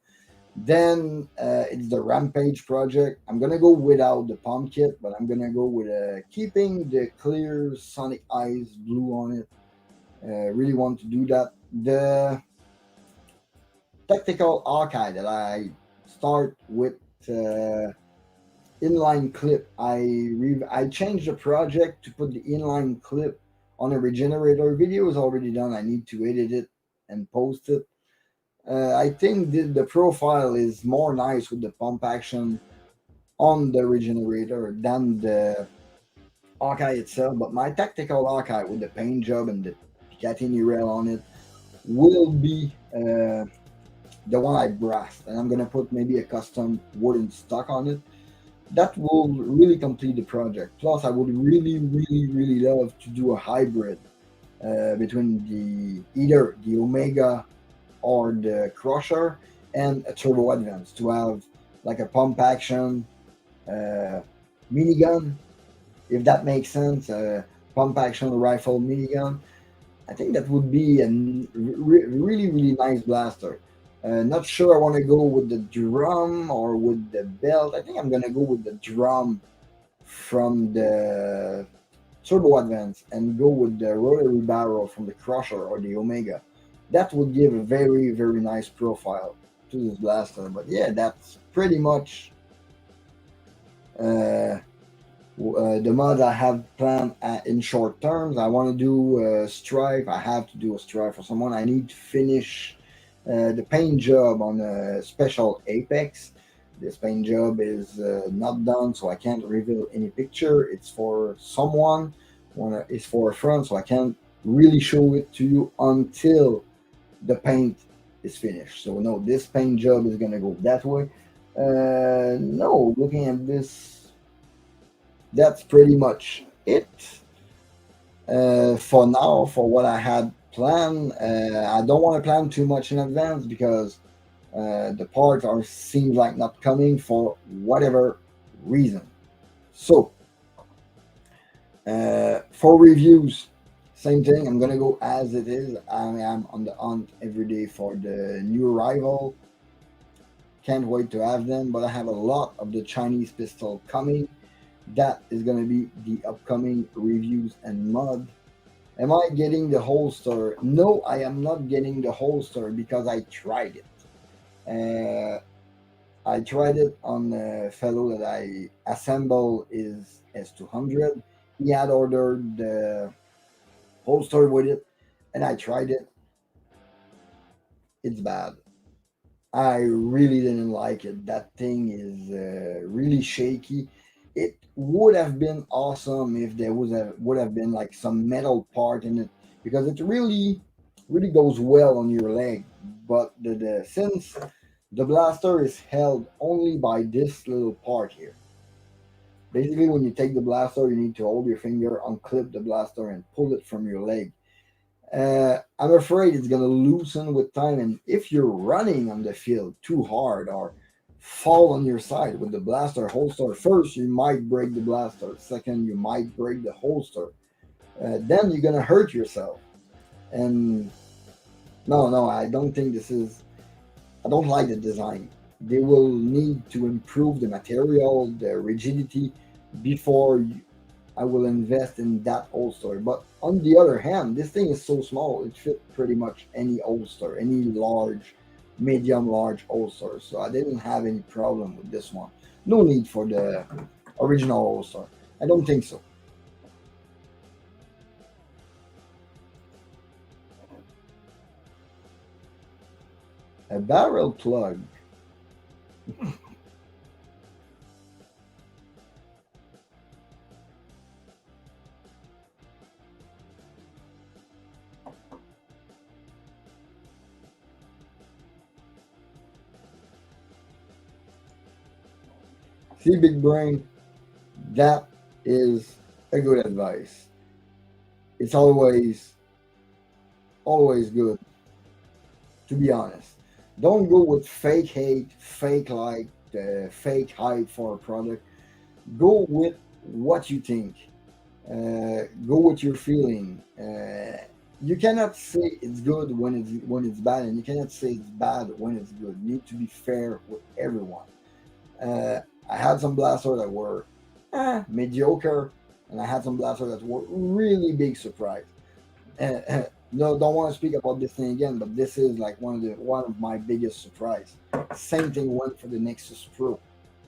Then it's the Rampage project. I'm gonna go without the pump kit, but I'm gonna go with keeping the clear Sonic Eyes blue on it. Really want to do that. The tactical Hawkeye that I start with inline clip. I changed the project to put the inline clip on a regenerator. Video is already done. I need to edit it and post it. I think the profile is more nice with the pump action on the regenerator than the Hawkeye itself. But my tactical Hawkeye with the paint job and the Picatinny rail on it will be the one I brassed. And I'm going to put maybe a custom wooden stock on it. that will really complete the project. Plus, I would really, really, really love to do a hybrid between the either the Omega or the Crusher and a Turbo Advance to have like a pump action uh, minigun, if that makes sense. Pump action rifle minigun. I think that would be a really, really nice blaster. Not sure I want to go with the drum or with the belt. I think I'm gonna go with the drum from the Turbo Advance and go with the rotary barrel from the Crusher or the Omega. That would give a very, very nice profile to this blaster. But yeah, that's pretty much uh, the mods I have planned in short terms. I want to do a strive. I have to do a strive for someone. I need to finish the paint job on a special Apex. This paint job is not done, so I can't reveal any picture. It's for someone. It's for a friend, so I can't really show it to you until the paint is finished. So no, this paint job is gonna go that way. No, looking at this, that's pretty much it for now. For what I had planned, I don't want to plan too much in advance because the parts are seems like not coming for whatever reason. So for reviews, same thing. I'm gonna go as it is. I am on the hunt every day for the new arrival. Can't wait to have them, but I have a lot of the Chinese pistol coming. That is gonna be the upcoming reviews and mod. Am I getting the holster? No, I am not getting the holster because I tried it. Uh, I tried it on a fellow that I assemble is S200. He had ordered the holster with it, and I tried it. It's bad. I really didn't like it. That thing is really shaky. It would have been awesome if there would have been like some metal part in it because it really goes well on your leg. But since the blaster is held only by this little part here. Basically, when you take the blaster, you need to hold your finger, unclip the blaster, and pull it from your leg. I'm afraid it's gonna loosen with time, and if you're running on the field too hard or fall on your side with the blaster holster, first you might break the blaster. Second, you might break the holster. Then you're gonna hurt yourself. And no, no, I don't think this is. I don't like the design. They will need to improve the material, the rigidity, before I will invest in that holster. But on the other hand, this thing is so small, it fit pretty much any holster, any large, medium, large holster. So I didn't have any problem with this one. No need for the original holster. I don't think so. A barrel plug. See, big brain, that is a good advice. It's always good to be honest. Don't go with fake hate, fake like, fake hype for a product. Go with what you think. Go with your feeling. You cannot say it's good when it's bad, and you cannot say it's bad when it's good. You need to be fair with everyone. Uh, I had some blasters that were mediocre, and I had some blasters that were really big surprise. No, don't want to speak about this thing again, but this is like one of my biggest surprise. Same thing went for the Nexus Pro.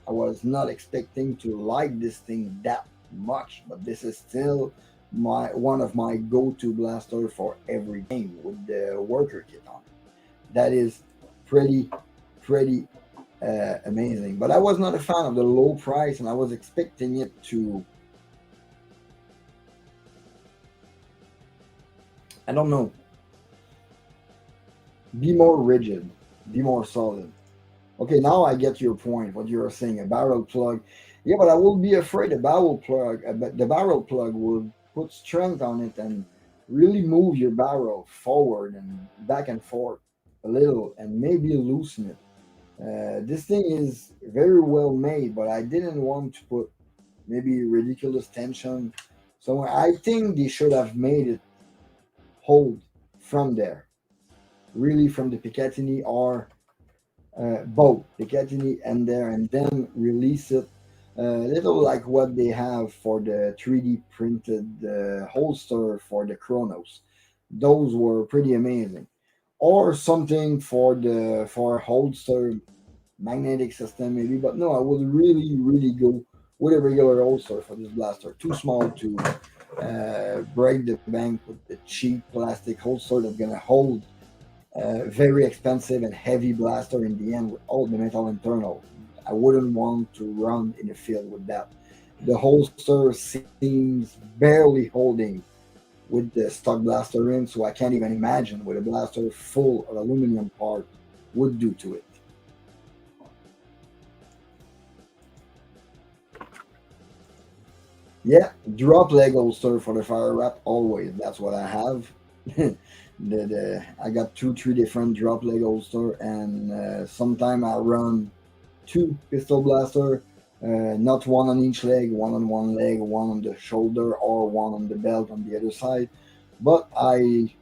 I was not expecting to like this thing that much, but this is still my one of my go-to blaster for every game with the worker kit on it. That is pretty pretty amazing. But I was not a fan of the low price, and I was expecting it to, I don't know, be more rigid, be more solid. Okay, now I get your point. What you're saying, a barrel plug. Yeah, but I will be afraid the barrel plug will put strength on it and really move your barrel forward and back and forth a little and maybe loosen it. This thing is very well made, but I didn't want to put maybe ridiculous tension. So I think they should have made it hold from there, really from the Picatinny or both Picatinny and there, and then release it. Little like what they have for the 3D printed holster for the Chronos. Those were pretty amazing. Or something for a holster magnetic system maybe, but no, I would really go with a regular holster for this blaster. Too small to break the bank with the cheap plastic holster that's gonna hold very expensive and heavy blaster in the end with all the metal internal. I wouldn't want to run in the field with that. The holster seems barely holding with the stock blaster in, so I can't even imagine what a blaster full of aluminum part would do to it. Yeah, drop leg holster for the fire wrap always. That's what I have. I got three different drop leg holster, and sometime I run two pistol blaster, not one on each leg, one on one leg, one on the shoulder, or one on the belt on the other side. But I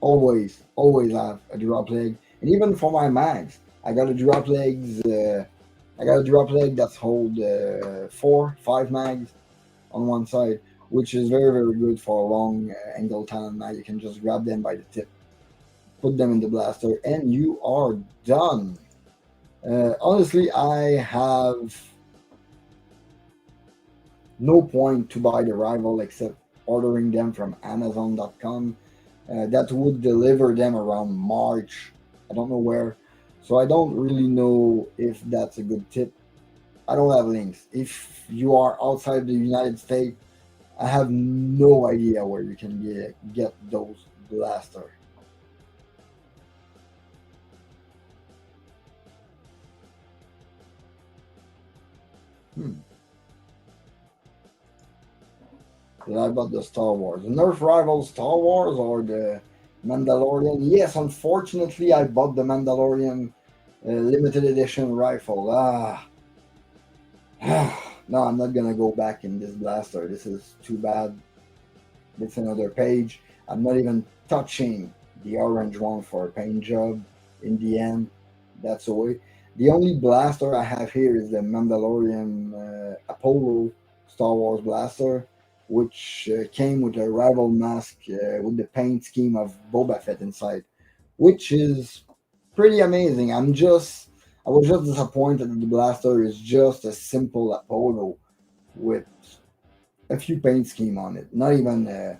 always have a drop leg, and even for my mags, I got a drop legs. I got a drop leg that's hold four, five mags on one side, which is very good for a long angle time mag. You can just grab them by the tip, put them in the blaster, and you are done. Honestly, I have no point to buy the rival except ordering them from Amazon.com. That would deliver them around March. I don't know where. So I don't really know if that's a good tip. I don't have links. If you are outside the United States, I have no idea where you can get those blaster. Hmm. Did I bought the Star Wars? The Nerf rival Star Wars or the Mandalorian? Yes, unfortunately, I bought the Mandalorian limited edition rifle. No, I'm not gonna go back in this blaster. This is too bad. It's another page. I'm not even touching the orange one for a paint job. In the end, that's away. The only blaster I have here is the Mandalorian Apollo Star Wars blaster, which came with a rival mask with the paint scheme of Boba Fett inside, which is pretty amazing. I was just disappointed that the blaster is just a simple Apollo with a few paint scheme on it, not even a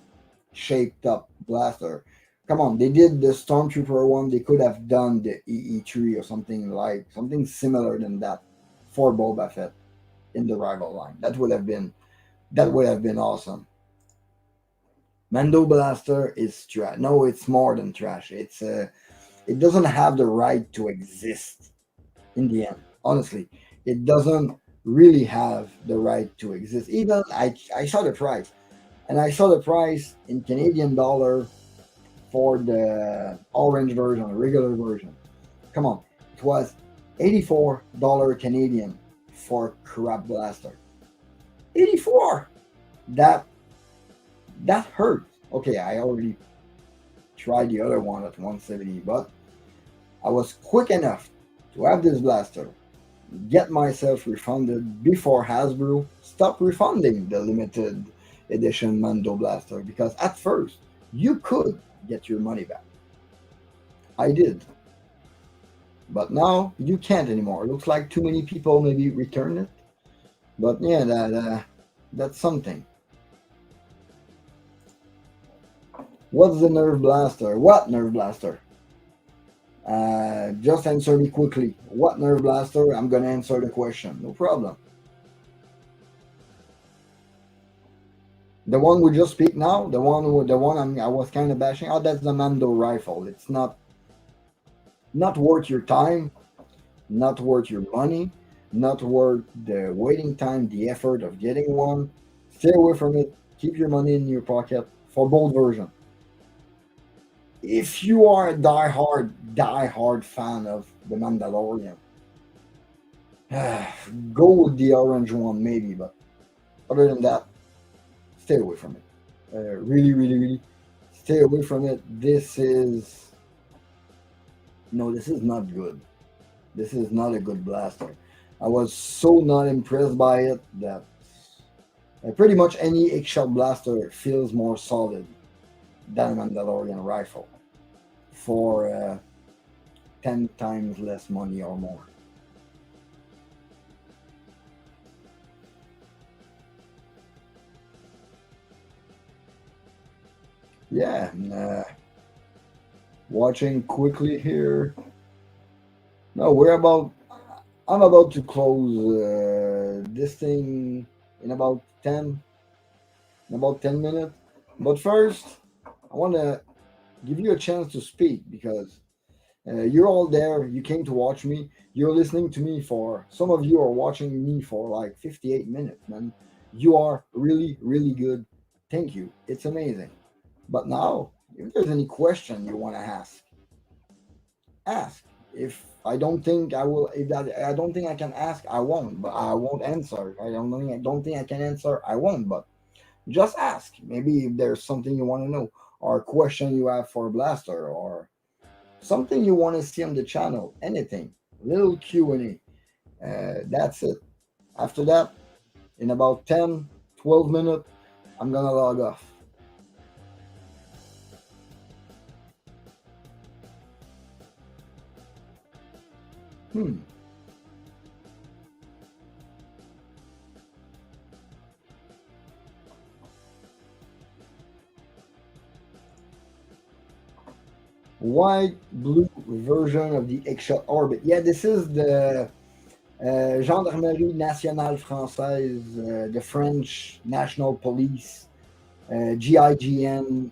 shaped up blaster. Come on, they did the Stormtrooper one. They could have done the EE3 or something similar than that for Boba Fett in the rival line. That would have been awesome. Mando Blaster is trash. No, it's more than trash. It doesn't have the right to exist in the end. Honestly, it doesn't really have the right to exist. Even I saw the price, and I saw the price in Canadian dollar for the orange version, regular version. Come on, it was $84 Canadian for crap blaster. 84. That that hurt. Okay, I already tried the other one at 170, but I was quick enough to have this blaster, get myself refunded before Hasbro stopped refunding the limited edition Mando blaster because at first you could get your money back. I did, but now you can't anymore. It looks like too many people maybe return it, but yeah, that's something. What's the Nerve Blaster? What Nerve Blaster? Just answer me quickly. What Nerve Blaster? I'm gonna answer the question. No problem. The one we just speak now, I was kind of bashing. Oh, that's the Mando rifle. It's not worth your time, not worth your money, not worth the waiting time, the effort of getting one. Stay away from it. Keep your money in your pocket for both versions. If you are a die-hard fan of The Mandalorian, go with the orange one maybe, but other than that, stay away from it. Really, stay away from it. This is not good. This is not a good blaster. I was so not impressed by it that pretty much any egg-shot blaster feels more solid than a Mandalorian rifle for 10 times less money or more. Yeah, watching quickly here. No, I'm about to close this thing in about 10 minutes. But first, I want to give you a chance to speak because you're all there. You came to watch me. You're listening to me for, some of you are watching me for like 58 minutes, man. You are really good. Thank you. It's amazing. But now, if there's any question you want to ask. If I don't think I will, if that I don't think I can ask, I won't. But I won't answer. I don't think I can answer. I won't. But just ask. Maybe if there's something you want to know, or a question you have for Blaster, or something you want to see on the channel. Anything. Little Q&A. That's it. After that, in about 10, 12 minutes, I'm gonna log off. Hmm. White blue version of the X-Shot Orbit. Yeah, this is the Gendarmerie Nationale Française, the French National Police, GIGN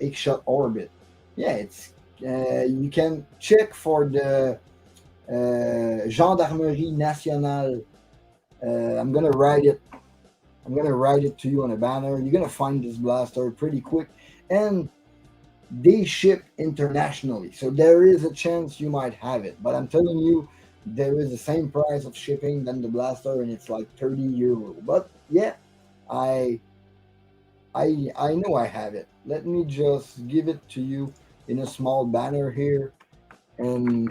X-Shot Orbit. Yeah, it's you can check for the Gendarmerie Nationale. I'm gonna write it. I'm gonna write it to you on a banner. You're gonna find this blaster pretty quick, and they ship internationally, so there is a chance you might have it. But I'm telling you, there is the same price of shipping than the blaster, and it's like 30 euro. But yeah, I I know I have it. Let me just give it to you in a small banner here, and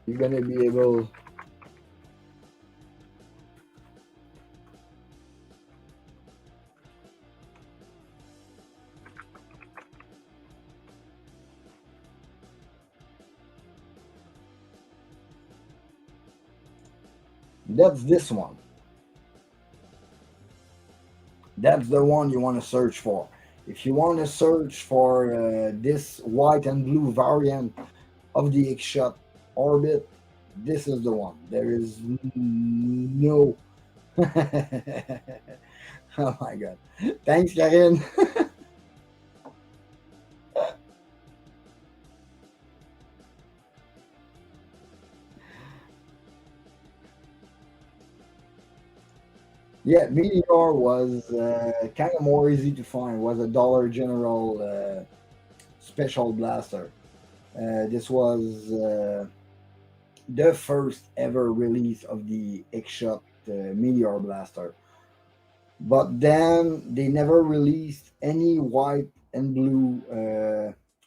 you're gonna be able. That's this one. That's the one you want to search for. If you want to search for this white and blue variant of the X-Shot Orbit, this is the one. There is no. Oh my god! Thanks, Karin. Yeah, Meteor was kind of more easy to find. Was a Dollar General special blaster. This was the first ever release of the X-Shot Meteor blaster. But then they never released any white and blue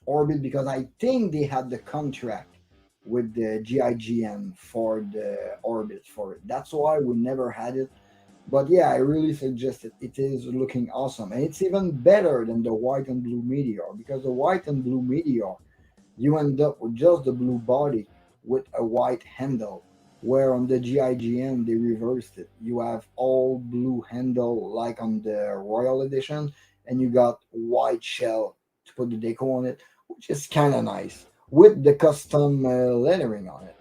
Orbit because I think they had the contract with the GIGN for the Orbit for it. That's why we never had it. But yeah, I really suggest it. It is looking awesome. And it's even better than the white and blue Meteor because the white and blue Meteor, you end up with just the blue body with a white handle. Where on the GIGN they reversed it. You have all blue handle like on the Royal Edition, and you got white shell to put the deco on it, which is kind of nice with the custom lettering on it.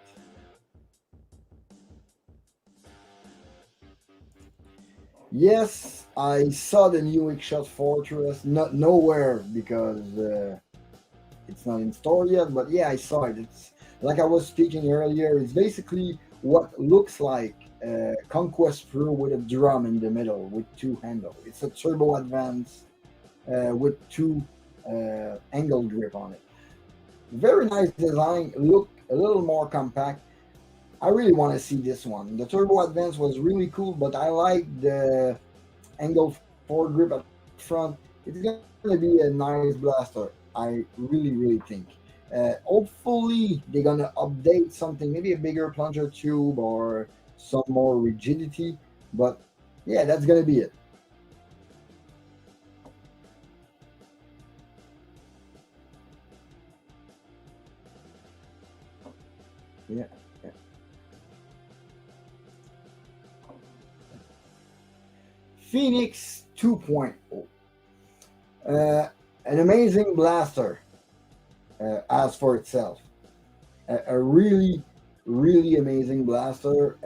Yes, I saw the new Shot Fortress. Not nowhere because it's not in store yet. But yeah, I saw it. It's like I was speaking earlier. It's basically what looks like a Conquest Pro with a drum in the middle with two handles. It's a turbo advance with two angle grip on it. Very nice design, look a little more compact. I really want to see this one. The Turbo Advance was really cool, but I like the angle foregrip at front. It's going to be a nice blaster. I really think. Hopefully, they're going to update something, maybe a bigger plunger tube or some more rigidity. But yeah, that's going to be it. Yeah. Yeah. Phoenix 2.0. An amazing blaster as for itself. A really, really amazing blaster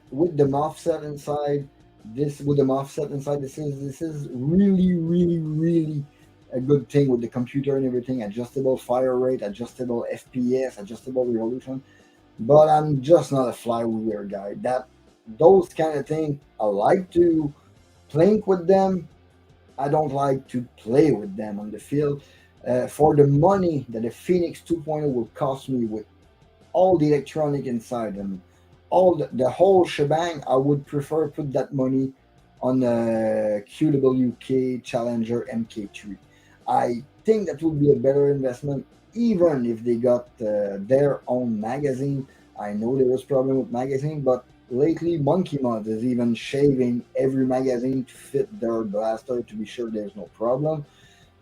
with the muff set inside. This with the muff set inside. This is really, really, really a good thing with the computer and everything. Adjustable fire rate, adjustable FPS, adjustable revolution. But I'm just not a flywheeler guy. Those kind of things I like to plink with them. I don't like to play with them on the field. For the money that the Phoenix 2.0 will cost me with all the electronic inside them, all the whole shebang, I would prefer put that money on a QWK Challenger MK3. I think that would be a better investment, even if they got their own magazine. I know there was problem with magazine, but lately Monkey Mod is even shaving every magazine to fit their blaster to be sure there's no problem.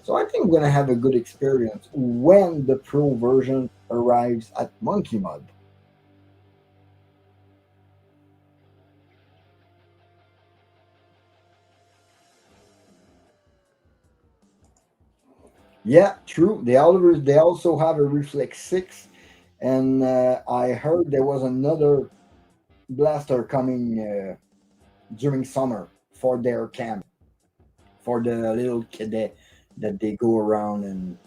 So I think we're gonna have a good experience when the pro version arrives at Monkey Mud. Yeah, true. They also have a Reflex 6, and I heard there was another blaster coming during summer for their camp, for the little cadet that they go around and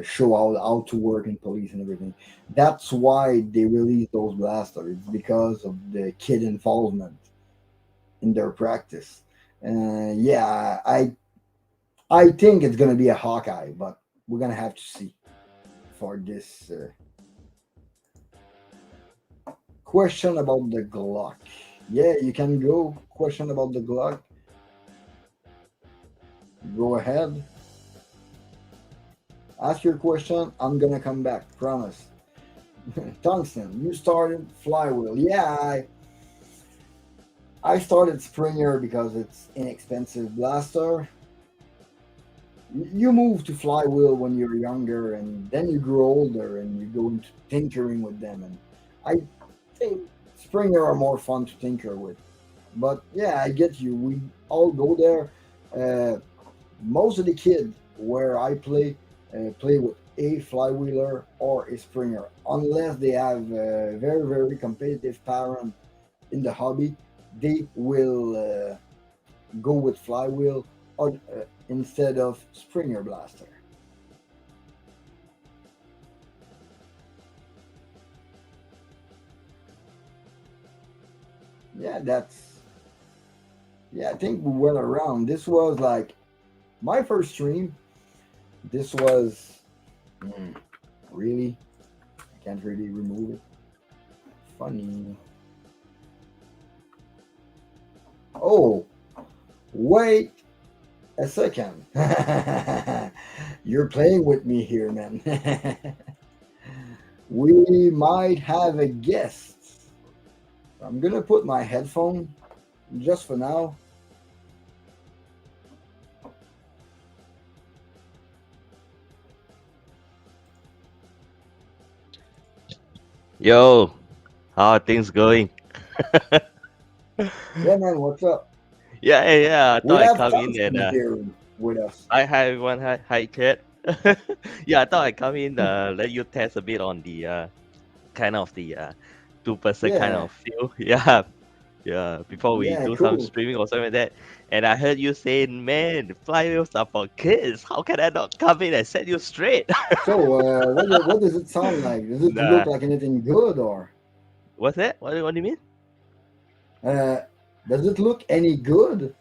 show how to work in police and everything. That's why they release those blasters. It's because of the kid involvement in their practice. Yeah, I think it's gonna be a Hawkeye, but we're gonna have to see for this question about the Glock. Yeah, you can go. Question about the Glock. Go ahead. Ask your question. I'm gonna come back. Promise. Tungsten, you started flywheel. Yeah, I started Springer because it's inexpensive blaster. You move to flywheel when you're younger, and then you grow older and you go into tinkering with them. And I think Springer are more fun to tinker with. But yeah, I get you. We all go there. Most of the kids where I play with a flywheeler or a Springer, unless they have a very very competitive parent in the hobby. They will go with flywheel or instead of Springer blaster. Yeah, I think we went around. This was like my first stream. This was mm, really, I can't really remove it. Funny. Oh, wait a second. You're playing with me here, man. We might have a guest. I'm gonna put my headphone just for now. Yo, how are things going? Yeah, man, what's up? Yeah. I We thought I have come in and Tungsten here with us. hi everyone, hi chat. Yeah, I thought I come in let you test a bit on the kind of the two-person kind Yeah, of feel. Yeah. Before we yeah, do some cool. streaming or something like that. And I heard you saying, man, flywheels are for kids. How can I not come in and set you straight? So, what does it sound like? Does it look Nah. like anything good or? What's that? What do you mean? Does it look any good?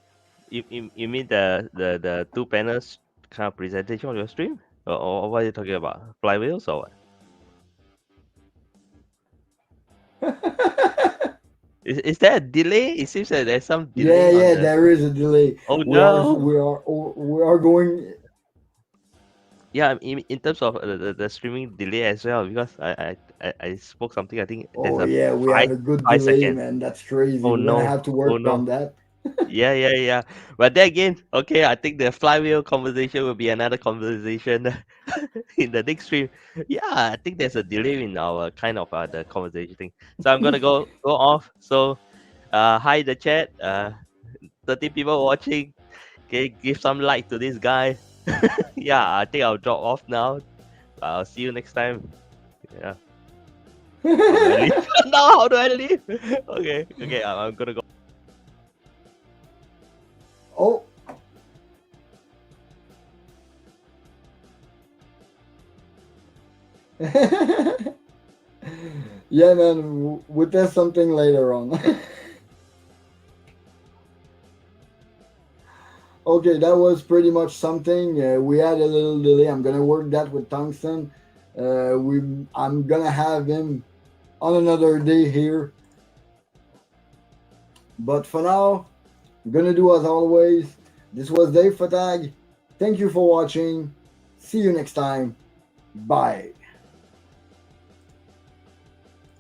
You mean the two panels kind of presentation on your stream? Or what are you talking about? Flywheels or what? Is there a delay? It seems that there's some delay on Yeah, the. there is a delay. Oh We are no! going. Yeah, in terms of the streaming delay as well, because I spoke something. I think there's Oh a yeah, we five have a good five delay, seconds. man. That's crazy. Oh We're gonna no! have to Oh work on no! that. Yeah. But then again, okay, I think the flywheel conversation will be another conversation in the next stream. Yeah, I think there's a delay in our kind of the conversation thing. So I'm gonna go off. So hi the chat. 30 people watching. Okay, give some like to this guy. Yeah, I think I'll drop off now. I'll see you next time. Yeah. How do I leave? No, how do I leave? Okay, I'm gonna go. Oh. Yeah, man. We'll test something later on. Okay, that was pretty much something. We had a little delay. I'm gonna work that with Tungsten. I'm gonna have him on another day here. But for now, I'm gonna do as always. This was Dave Fatag. Thank you for watching. See you next time. Bye.